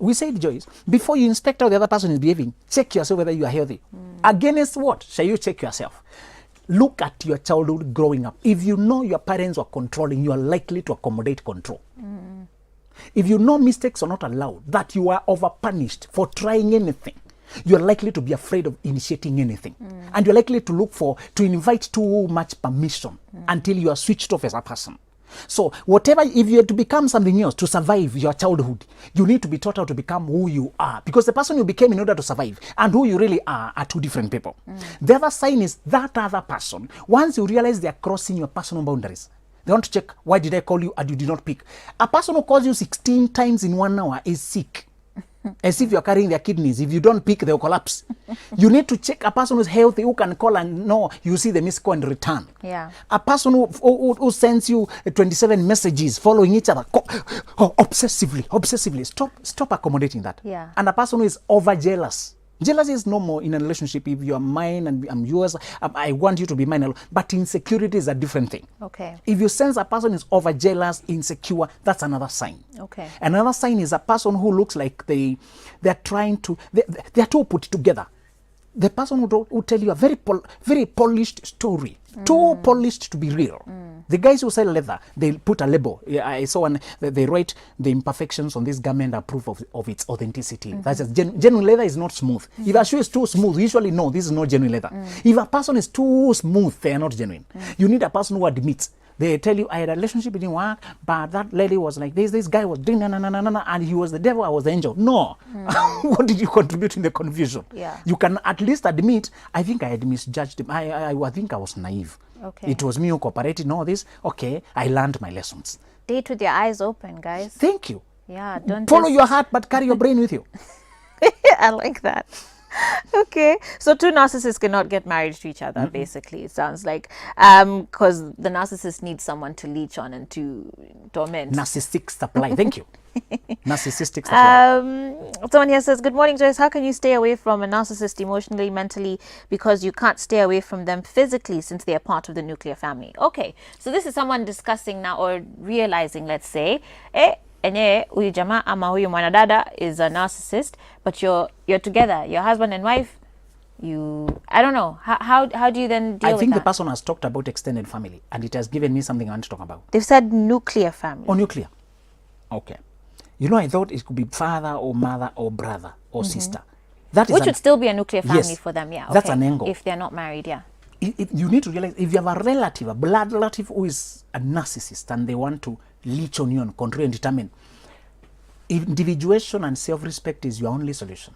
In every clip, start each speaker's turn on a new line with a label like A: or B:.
A: We said, Joyce, before you inspect how the other person is behaving, check yourself whether you are healthy. Against what? Shall you check yourself? Look at your childhood growing up. If you know your parents were controlling, you are likely to accommodate control. If you know mistakes are not allowed, that you are over-punished for trying anything, you're likely to be afraid of initiating anything. And you're likely to invite too much permission until you are switched off as a person. So whatever, if you are to become something else to survive your childhood, you need to be taught how to become who you are. Because the person you became in order to survive and who you really are two different people. The other sign is that other person, once you realize they are crossing your personal boundaries, they want to check, why did I call you and you did not pick? A person who calls you 16 times in 1 hour is sick. As if you're carrying their kidneys. If you don't pick, they'll collapse. You need to check a person who's healthy, who can call and know you see the missed call and return.
B: Yeah.
A: A person who sends you 27 messages following each other obsessively. Stop accommodating that.
B: Yeah.
A: And a person who is over jealous. Jealousy is no more in a relationship. If you are mine and I'm yours, I want you to be mine. But insecurity is a different thing.
B: Okay.
A: If you sense a person is over jealous, insecure, that's another sign.
B: Okay.
A: Another sign is a person who looks like they're too put together. The person who tell you a very polished story, too polished to be real. The guys who sell leather, they put a label. I saw one, they write the imperfections on this garment are proof of its authenticity. That's just genuine leather is not smooth. If a shoe is too smooth, you usually know this is not genuine leather. If a person is too smooth, they are not genuine. You need a person who admits. They tell you, I had a relationship, it didn't work, but that lady was like this guy was doing and he was the devil, I was the angel. No. What did you contribute in the confusion?
B: Yeah.
A: You can at least admit, I think I had misjudged him. I think I was naive.
B: Okay.
A: It was me who cooperated in all this. Okay, I learned my lessons.
B: Date with your eyes open, guys.
A: Thank you.
B: Yeah, don't
A: follow your heart, but carry your brain with you.
B: I like that. Okay, so two narcissists cannot get married to each other, basically, it sounds like, because the narcissist needs someone to leech on and to torment.
A: Narcissistic supply. Thank you. Narcissistic supply.
B: Someone here says, good morning, Joyce. How can you stay away from a narcissist emotionally, mentally, because you can't stay away from them physically since they are part of the nuclear family? Okay, so this is someone discussing now or realizing, let's say, enye huyu jamaa ama huyu mwanadada is a narcissist, but you're together, your husband and wife. I don't know. How do you then deal with that?
A: I think the person has talked about extended family, and it has given me something I want to talk about.
B: They've said nuclear family.
A: Oh, nuclear. Okay. You know, I thought it could be father or mother or brother or sister. That is
B: which would still be a nuclear family,
A: yes,
B: for them, yeah. Okay.
A: That's an angle.
B: If they're not married, yeah.
A: You need to realize, if you have a relative, a blood relative who is a narcissist and they want to leech on you and control and determine, individuation and self-respect is your only solution.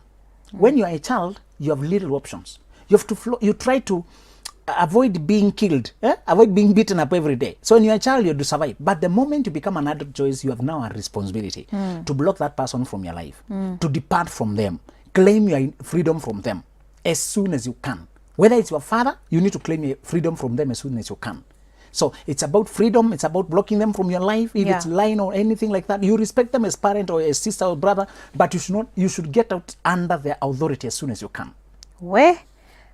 A: When you are a child, you have little options. You have to you try to avoid being killed, avoid being beaten up every day. So when you're a child, you have to survive. But the moment you become an adult, Joyce, you have now a responsibility to block that person from your life, to depart from them, claim your freedom from them as soon as you can. Whether it's your father, you need to claim your freedom from them as soon as you can. So it's about freedom. It's about blocking them from your life. If it's lying or anything like that, you respect them as parent or as sister or brother, but you should not. You should get out under their authority as soon as you can.
B: Where?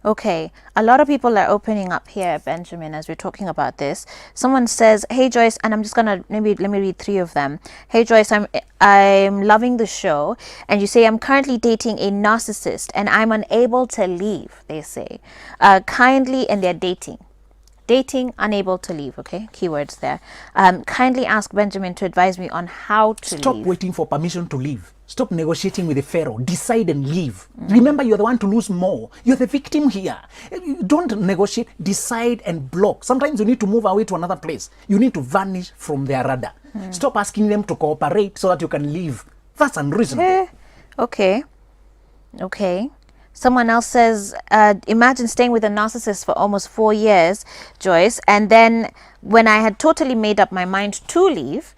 B: Okay, a lot of people are opening up here, Benjamin, as we're talking about this. Someone says, hey Joyce, and I'm just gonna let me read 3 of them. Hey Joyce, I'm loving the show, and you say I'm currently dating a narcissist and I'm unable to leave, they say. Kindly, and they're dating, unable to leave. Okay, keywords there. Kindly ask Benjamin to advise me on how to leave.
A: Stop waiting for permission to leave. Stop negotiating with the pharaoh. Decide and leave. Remember, you're the one to lose more. You're the victim here. Don't negotiate. Decide and block. Sometimes you need to move away to another place. You need to vanish from their radar. Stop asking them to cooperate so that you can leave. That's unreasonable.
B: Okay. Someone else says, imagine staying with a narcissist for almost 4 years, Joyce, and then when I had totally made up my mind to leave,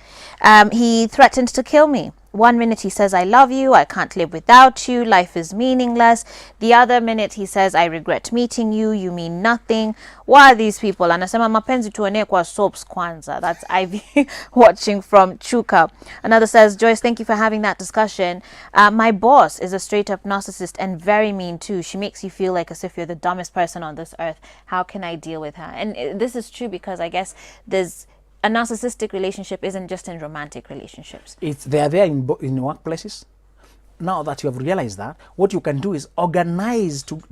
B: he threatened to kill me. 1 minute he says, I love you, I can't live without you, life is meaningless. The other minute he says, I regret meeting you, you mean nothing. Why are these people? Anasema mapenzi tuone kwa soaps kwanza. That's Ivy watching from Chuka. Another says, Joyce, thank you for having that discussion. My boss is a straight up narcissist and very mean too. She makes you feel like as if you're the dumbest person on this earth. How can I deal with her? And this is true because I guess a narcissistic relationship isn't just in romantic relationships.
A: They are there in workplaces. now that you have realized that, what you can do is organize to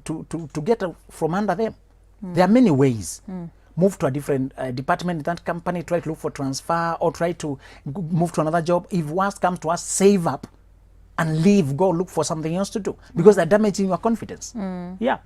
A: get from under them. There are many ways. Move to a different department in that company, try to look for transfer, or try to move to another job. If worst comes to us, save up and leave, go look for something else to do, because they're damaging your confidence. Yeah.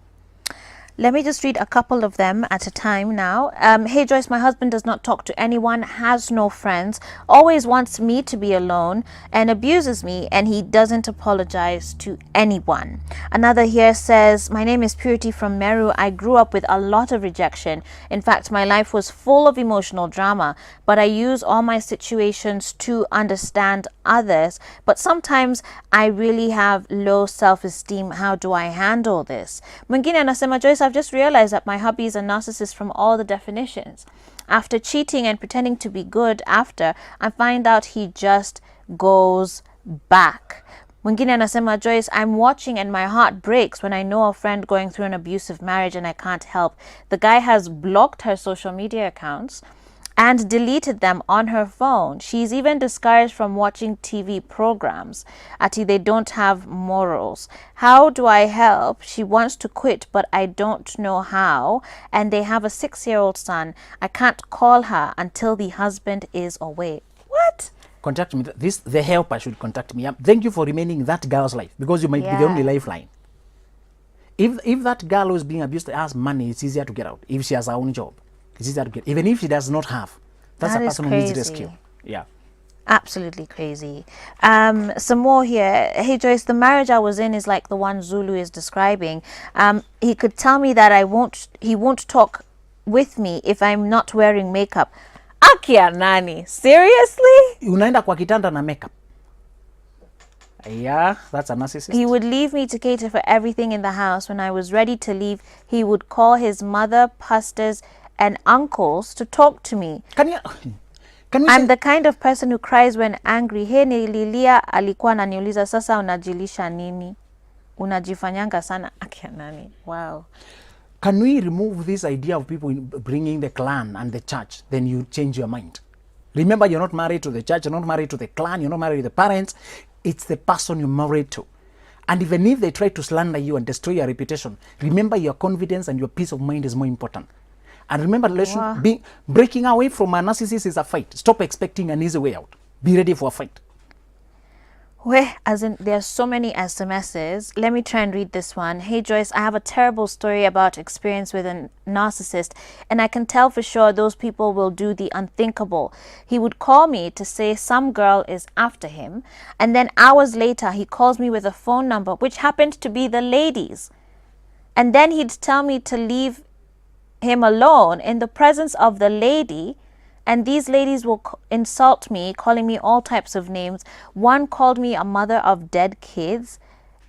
B: Let me just read a couple of them at a time now. Hey Joyce, my husband does not talk to anyone, has no friends, always wants me to be alone, and abuses me, and he doesn't apologize to anyone. Another here says, my name is Purity from Meru. I grew up with a lot of rejection. In fact, my life was full of emotional drama, but I use all my situations to understand others. But sometimes I really have low self-esteem. How do I handle this? Mwingine anasema, Joyce, I've just realized that my hubby is a narcissist from all the definitions. After cheating and pretending to be good after, I find out he just goes back. Mwingine anasema, Joyce, I'm watching and my heart breaks when I know a friend going through an abusive marriage and I can't help. The guy has blocked her social media accounts and deleted them on her phone. She's even discouraged from watching TV programs. Ati, they don't have morals. How do I help? She wants to quit, but I don't know how. And they have a 6-year-old son. I can't call her until the husband is away. What?
A: Contact me. The helper should contact me. Thank you for remaining in that girl's life, because you might be the only lifeline. If that girl who is being abused has money, it's easier to get out. If she has her own job, it's easier to get. Even if she does not have, that's a person who needs rescue. Yeah.
B: Absolutely crazy. Some more here. Hey Joyce, the marriage I was in is like the one Zulu is describing. He could tell me that he won't talk with me if I'm not wearing makeup. Akia nani? Seriously?
A: Unaenda kwa kitanda na makeup. Yeah, that's a narcissist.
B: He would leave me to cater for everything in the house. When I was ready to leave, he would call his mother, pastors, and uncles to talk to me. I'm the kind of person who cries when angry. He nililia, alikuwa ananiuliza, sasa unajilisha nini? Unajifanyanga sana. Akia nani? Wow.
A: Can we remove this idea of people bringing the clan and the church? Then you change your mind. Remember, you're not married to the church, you're not married to the clan, you're not married to the parents. It's the person you're married to. And even if they try to slander you and destroy your reputation, remember your confidence and your peace of mind is more important. And remember, breaking away from a narcissist is a fight. Stop expecting an easy way out. Be ready for a fight.
B: Well, as in, there are so many SMSs. Let me try and read this one. Hey Joyce, I have a terrible story about experience with a narcissist, and I can tell for sure those people will do the unthinkable. He would call me to say some girl is after him, and then hours later he calls me with a phone number which happened to be the lady's. And then he'd tell me to leave him alone in the presence of the lady, and these ladies will insult me, calling me all types of names. One called me a mother of dead kids,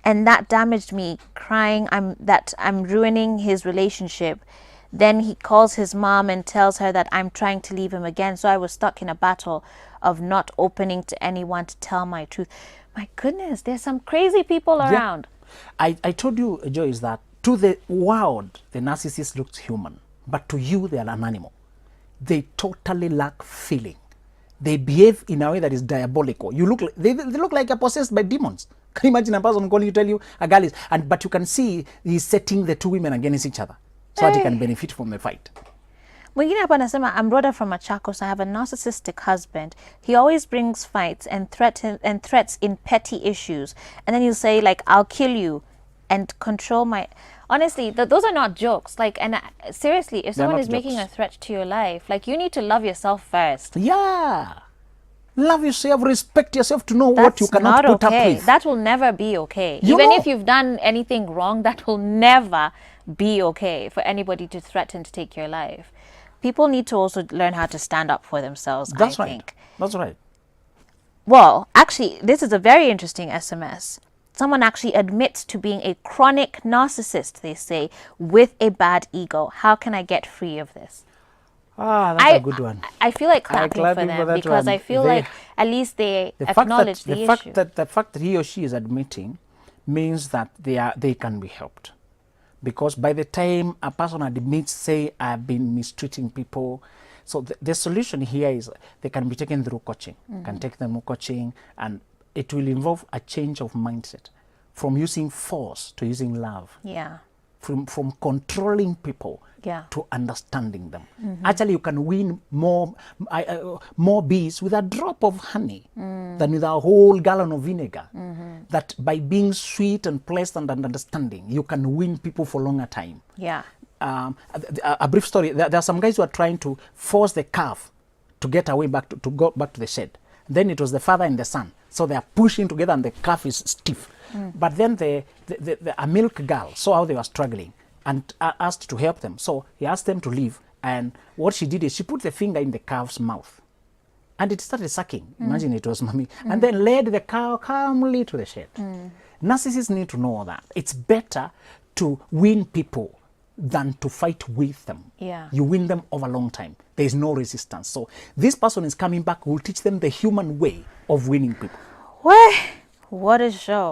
B: and that damaged me, crying that I'm ruining his relationship. Then he calls his mom and tells her that I'm trying to leave him again. So I was stuck in a battle of not opening to anyone to tell my truth. My goodness, there's some crazy people around.
A: I told you, Joyce, that to the world, the narcissist looks human, but to you, they are an animal. They totally lack feeling. They behave in a way that is diabolical. You look, they look like you're possessed by demons. Can you imagine a person calling you, tell you a girl is, but you can see he's setting the two women against each other so that he can benefit from the fight.
B: Mwingine hapa anasema, I'm brother from Machakos. I have a narcissistic husband. He always brings fights and threats in petty issues. And then he'll say, like, I'll kill you and control my... Honestly, those are not jokes. Like, and seriously, if someone is making a threat to your life, like, you need to love yourself first.
A: Yeah. Love yourself, respect yourself to know what you cannot put up with.
B: That will never be okay. Even if you've done anything wrong, that will never be okay for anybody to threaten to take your life. People need to also learn how to stand up for themselves, I think.
A: That's right.
B: Well, actually, this is a very interesting SMS. Someone actually admits to being a chronic narcissist, they say, with a bad ego. How can I get free of this?
A: Ah, that's a good one.
B: I feel like clapping for them because I feel like at least they acknowledge the issue.
A: The fact that he or she is admitting means that they can be helped. Because by the time a person admits, say, I've been mistreating people, so the solution here is they can be taken through coaching. Can take them through coaching, and it will involve a change of mindset from using force to using love,
B: Yeah.
A: from controlling people
B: Yeah.
A: to understanding them. Actually, you can win more bees with a drop of honey than with a whole gallon of vinegar. That by being sweet and pleasant and understanding, you can win people for longer time.
B: Yeah.
A: A brief story. There are some guys who are trying to force the calf to get away to go back to the shed. Then it was the father and the son. So they are pushing together and the calf is stiff. But then a milk girl saw how they were struggling and asked to help them. So he asked them to leave. And what she did is she put the finger in the calf's mouth. And it started sucking. Imagine it was mommy. And then led the cow calmly to the shed. Narcissists need to know that. It's better to win people than to fight with them.
B: Yeah.
A: You win them over a long time. There is no resistance. So this person is coming back, will teach them the human way of winning people.
B: Well, what a show.